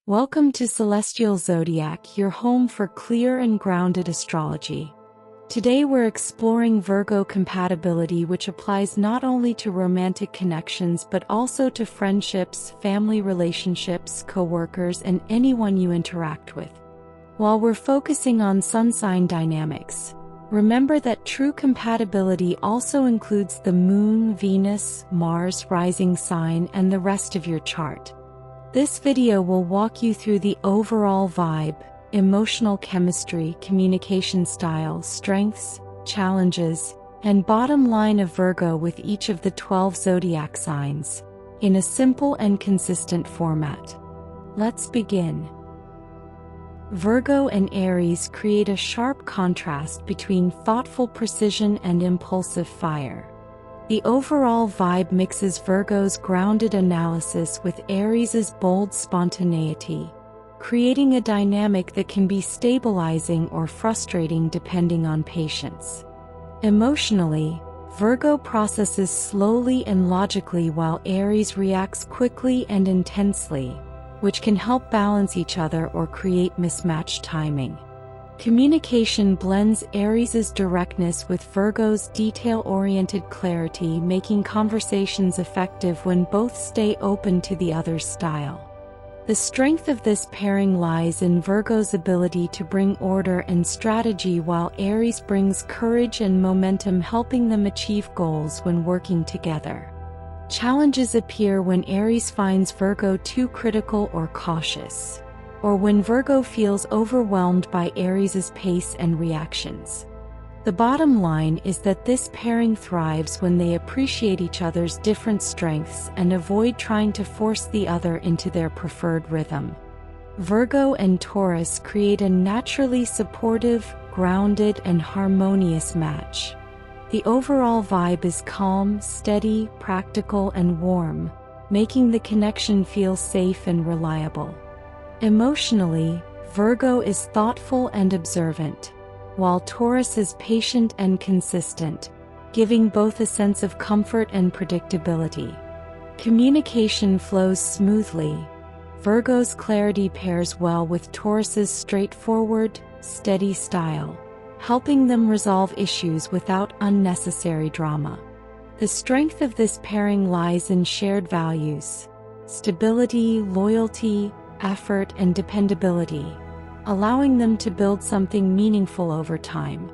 Welcome to Celestial Zodiac, your home for clear and grounded astrology. Today we're exploring Virgo compatibility, which applies not only to romantic connections but also to friendships, family relationships, coworkers, and anyone you interact with. While we're focusing on sun sign dynamics, remember that true compatibility also includes the Moon, Venus, Mars, rising sign, and the rest of your chart. This video will walk you through the overall vibe, emotional chemistry, communication style, strengths, challenges, and bottom line of Virgo with each of the 12 zodiac signs, in a simple and consistent format. Let's begin. Virgo and Aries create a sharp contrast between thoughtful precision and impulsive fire. The overall vibe mixes Virgo's grounded analysis with Aries's bold spontaneity, creating a dynamic that can be stabilizing or frustrating depending on patience. Emotionally, Virgo processes slowly and logically while Aries reacts quickly and intensely, which can help balance each other or create mismatched timing. Communication blends Aries's directness with Virgo's detail-oriented clarity, making conversations effective when both stay open to the other's style. The strength of this pairing lies in Virgo's ability to bring order and strategy, while Aries brings courage and momentum, helping them achieve goals when working together. Challenges appear when Aries finds Virgo too critical or cautious, or when Virgo feels overwhelmed by Aries's pace and reactions. The bottom line is that this pairing thrives when they appreciate each other's different strengths and avoid trying to force the other into their preferred rhythm. Virgo and Taurus create a naturally supportive, grounded, and harmonious match. The overall vibe is calm, steady, practical, and warm, making the connection feel safe and reliable. Emotionally, Virgo is thoughtful and observant, while Taurus is patient and consistent, giving both a sense of comfort and predictability. Communication flows smoothly. Virgo's clarity pairs well with Taurus's straightforward, steady style, helping them resolve issues without unnecessary drama. The strength of this pairing lies in shared values: stability, loyalty, effort, and dependability, allowing them to build something meaningful over time.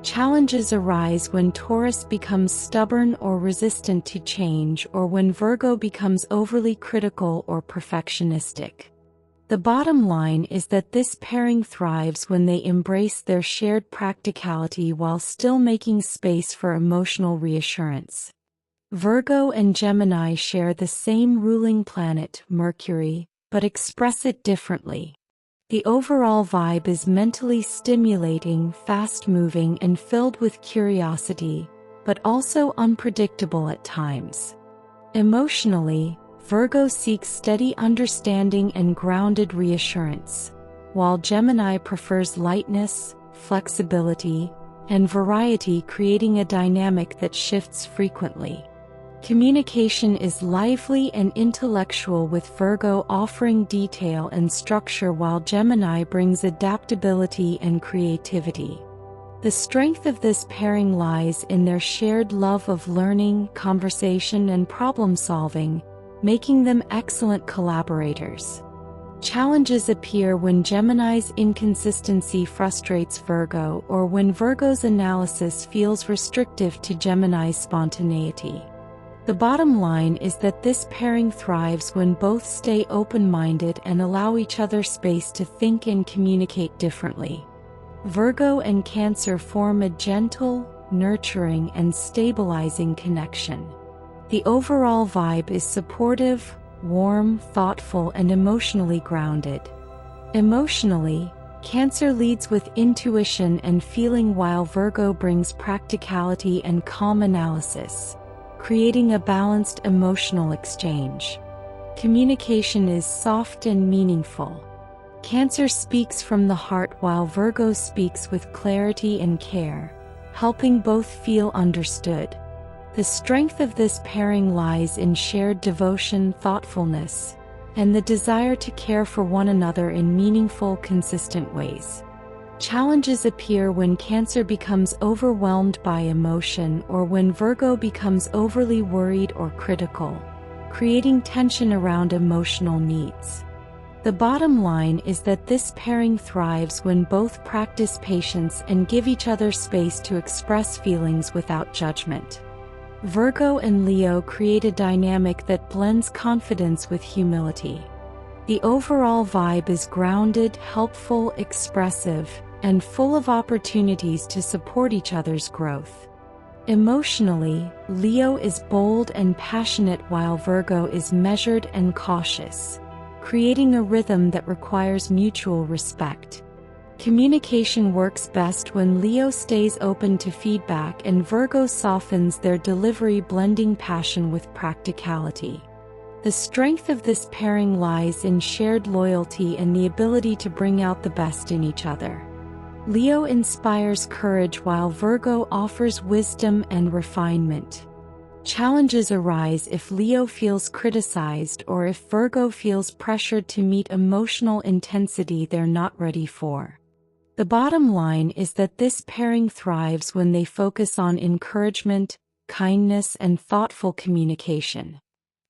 Challenges arise when Taurus becomes stubborn or resistant to change, or when Virgo becomes overly critical or perfectionistic. The bottom line is that this pairing thrives when they embrace their shared practicality while still making space for emotional reassurance. Virgo and Gemini share the same ruling planet, Mercury, but express it differently. The overall vibe is mentally stimulating, fast-moving, and filled with curiosity, but also unpredictable at times. Emotionally, Virgo seeks steady understanding and grounded reassurance, while Gemini prefers lightness, flexibility, and variety, creating a dynamic that shifts frequently. Communication is lively and intellectual, with Virgo offering detail and structure while Gemini brings adaptability and creativity. The strength of this pairing lies in their shared love of learning, conversation, and problem-solving, making them excellent collaborators. Challenges appear when Gemini's inconsistency frustrates Virgo, or when Virgo's analysis feels restrictive to Gemini's spontaneity. The bottom line is that this pairing thrives when both stay open-minded and allow each other space to think and communicate differently. Virgo and Cancer form a gentle, nurturing, and stabilizing connection. The overall vibe is supportive, warm, thoughtful, and emotionally grounded. Emotionally, Cancer leads with intuition and feeling, while Virgo brings practicality and calm analysis, creating a balanced emotional exchange. Communication is soft and meaningful. Cancer speaks from the heart while Virgo speaks with clarity and care, helping both feel understood. The strength of this pairing lies in shared devotion, thoughtfulness, and the desire to care for one another in meaningful, consistent ways. Challenges appear when Cancer becomes overwhelmed by emotion or when Virgo becomes overly worried or critical, creating tension around emotional needs. The bottom line is that this pairing thrives when both practice patience and give each other space to express feelings without judgment. Virgo and Leo create a dynamic that blends confidence with humility. The overall vibe is grounded, helpful, expressive, and full of opportunities to support each other's growth. Emotionally, Leo is bold and passionate while Virgo is measured and cautious, creating a rhythm that requires mutual respect. Communication works best when Leo stays open to feedback and Virgo softens their delivery, blending passion with practicality. The strength of this pairing lies in shared loyalty and the ability to bring out the best in each other. Leo inspires courage while Virgo offers wisdom and refinement. Challenges arise if Leo feels criticized or if Virgo feels pressured to meet emotional intensity they're not ready for. The bottom line is that this pairing thrives when they focus on encouragement, kindness, and thoughtful communication.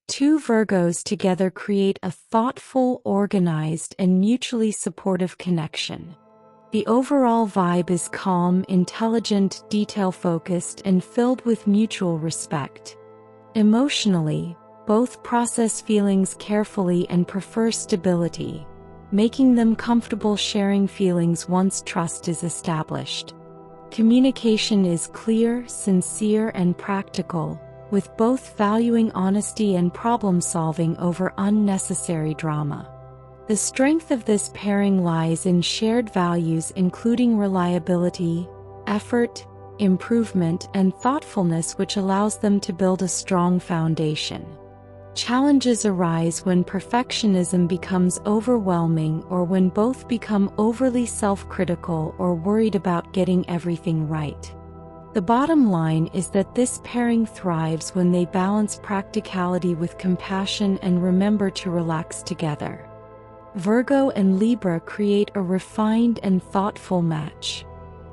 Two Virgos together create a thoughtful, organized, and mutually supportive connection. The overall vibe is calm, intelligent, detail-focused, and filled with mutual respect. Emotionally, both process feelings carefully and prefer stability, making them comfortable sharing feelings once trust is established. Communication is clear, sincere, and practical, with both valuing honesty and problem-solving over unnecessary drama. The strength of this pairing lies in shared values including reliability, effort, improvement, and thoughtfulness, which allows them to build a strong foundation. Challenges arise when perfectionism becomes overwhelming or when both become overly self-critical or worried about getting everything right. The bottom line is that this pairing thrives when they balance practicality with compassion and remember to relax together. Virgo and Libra create a refined and thoughtful match.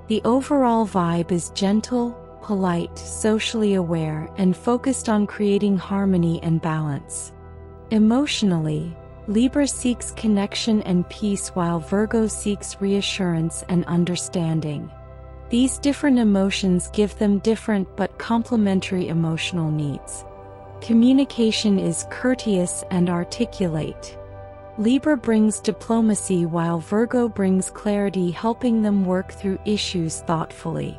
The overall vibe is gentle, polite, socially aware, and focused on creating harmony and balance. Emotionally, Libra seeks connection and peace while Virgo seeks reassurance and understanding. These different emotions give them different but complementary emotional needs. Communication is courteous and articulate. Libra brings diplomacy while Virgo brings clarity, helping them work through issues thoughtfully.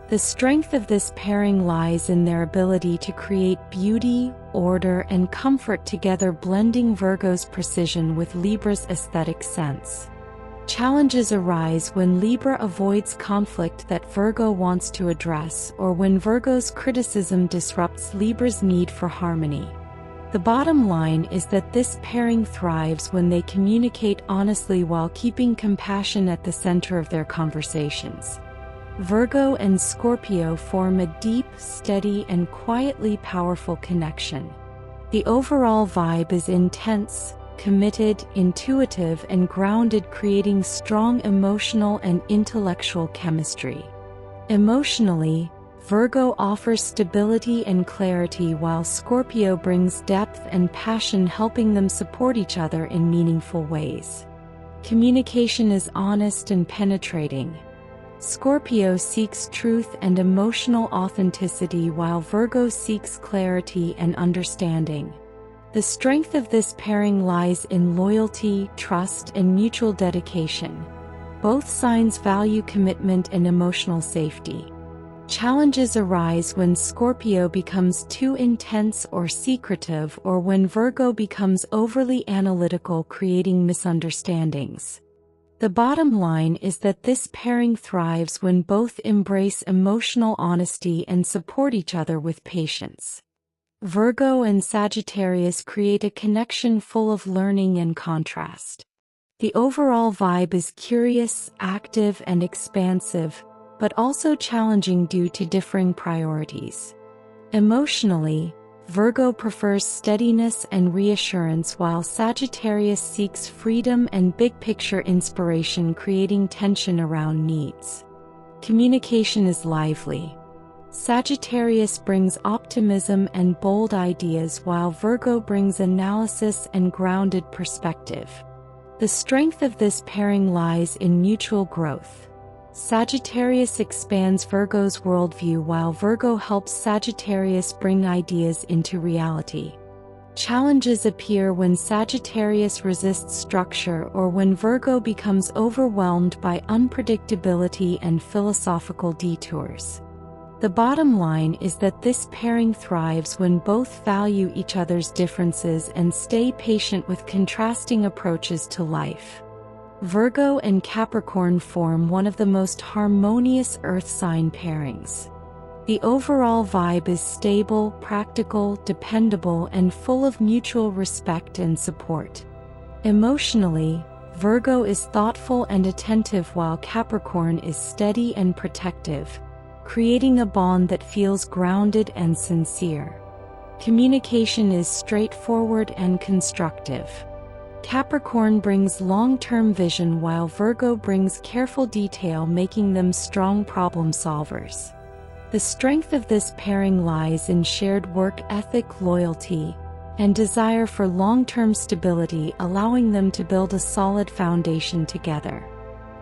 The strength of this pairing lies in their ability to create beauty, order, and comfort together, blending Virgo's precision with Libra's aesthetic sense. Challenges arise when Libra avoids conflict that Virgo wants to address or when Virgo's criticism disrupts Libra's need for harmony. The bottom line is that this pairing thrives when they communicate honestly while keeping compassion at the center of their conversations. Virgo and Scorpio form a deep, steady, and quietly powerful connection. The overall vibe is intense, committed, intuitive, and grounded, creating strong emotional and intellectual chemistry. Emotionally, Virgo offers stability and clarity while Scorpio brings depth and passion, helping them support each other in meaningful ways. Communication is honest and penetrating. Scorpio seeks truth and emotional authenticity while Virgo seeks clarity and understanding. The strength of this pairing lies in loyalty, trust, and mutual dedication. Both signs value commitment and emotional safety. Challenges arise when Scorpio becomes too intense or secretive or when Virgo becomes overly analytical, creating misunderstandings. The bottom line is that this pairing thrives when both embrace emotional honesty and support each other with patience. Virgo and Sagittarius create a connection full of learning and contrast. The overall vibe is curious, active, and expansive, but also challenging due to differing priorities. Emotionally, Virgo prefers steadiness and reassurance while Sagittarius seeks freedom and big-picture inspiration, creating tension around needs. Communication is lively. Sagittarius brings optimism and bold ideas while Virgo brings analysis and grounded perspective. The strength of this pairing lies in mutual growth. Sagittarius expands Virgo's worldview while Virgo helps Sagittarius bring ideas into reality. Challenges appear when Sagittarius resists structure or when Virgo becomes overwhelmed by unpredictability and philosophical detours. The bottom line is that this pairing thrives when both value each other's differences and stay patient with contrasting approaches to life. Virgo and Capricorn form one of the most harmonious Earth sign pairings. The overall vibe is stable, practical, dependable, and full of mutual respect and support. Emotionally, Virgo is thoughtful and attentive while Capricorn is steady and protective, creating a bond that feels grounded and sincere. Communication is straightforward and constructive. Capricorn brings long-term vision while Virgo brings careful detail, making them strong problem solvers. The strength of this pairing lies in shared work ethic, loyalty, and desire for long-term stability, allowing them to build a solid foundation together.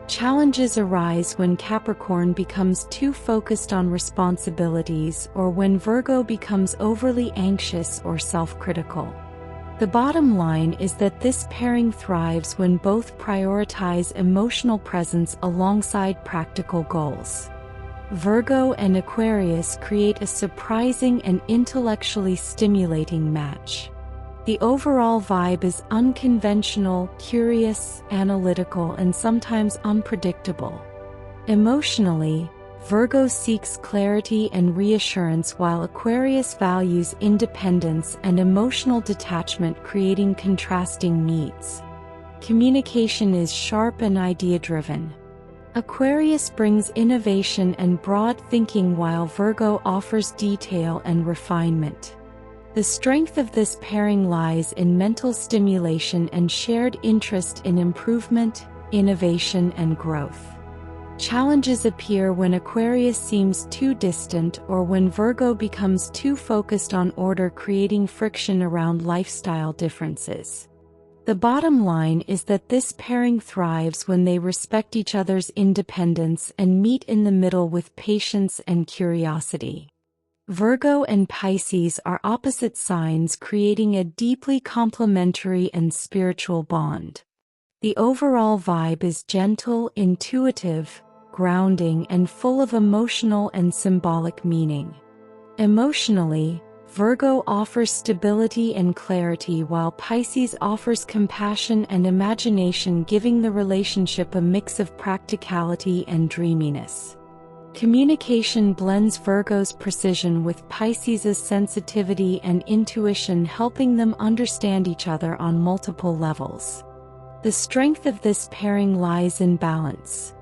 Challenges arise when Capricorn becomes too focused on responsibilities or when Virgo becomes overly anxious or self-critical. The bottom line is that this pairing thrives when both prioritize emotional presence alongside practical goals. Virgo and Aquarius create a surprising and intellectually stimulating match. The overall vibe is unconventional, curious, analytical, and sometimes unpredictable. Emotionally, Virgo seeks clarity and reassurance while Aquarius values independence and emotional detachment, creating contrasting needs. Communication is sharp and idea-driven. Aquarius brings innovation and broad thinking while Virgo offers detail and refinement. The strength of this pairing lies in mental stimulation and shared interest in improvement, innovation, and growth. Challenges appear when Aquarius seems too distant or when Virgo becomes too focused on order, creating friction around lifestyle differences. The bottom line is that this pairing thrives when they respect each other's independence and meet in the middle with patience and curiosity. Virgo and Pisces are opposite signs, creating a deeply complementary and spiritual bond. The overall vibe is gentle, intuitive, grounding, and full of emotional and symbolic meaning. Emotionally, Virgo offers stability and clarity while Pisces offers compassion and imagination, giving the relationship a mix of practicality and dreaminess. Communication blends Virgo's precision with Pisces' sensitivity and intuition, helping them understand each other on multiple levels. The strength of this pairing lies in balance.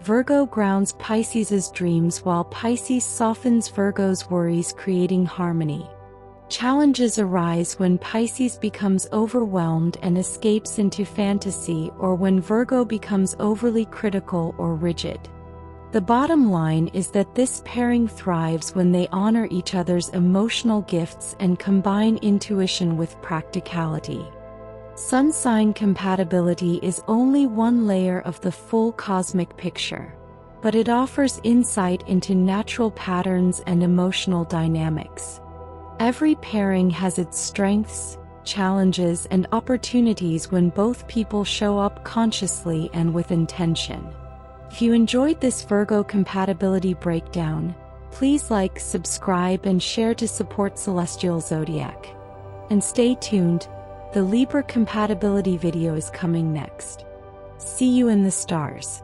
Virgo grounds Pisces' dreams while Pisces softens Virgo's worries, creating harmony. Challenges arise when Pisces becomes overwhelmed and escapes into fantasy or when Virgo becomes overly critical or rigid. The bottom line is that this pairing thrives when they honor each other's emotional gifts and combine intuition with practicality. Sun sign compatibility is only one layer of the full cosmic picture, but it offers insight into natural patterns and emotional dynamics. Every pairing has its strengths, challenges, and opportunities when both people show up consciously and with intention. If you enjoyed this Virgo compatibility breakdown, please like, subscribe, and share to support Celestial Zodiac. And stay tuned, the Libra compatibility video is coming next. See you in the stars.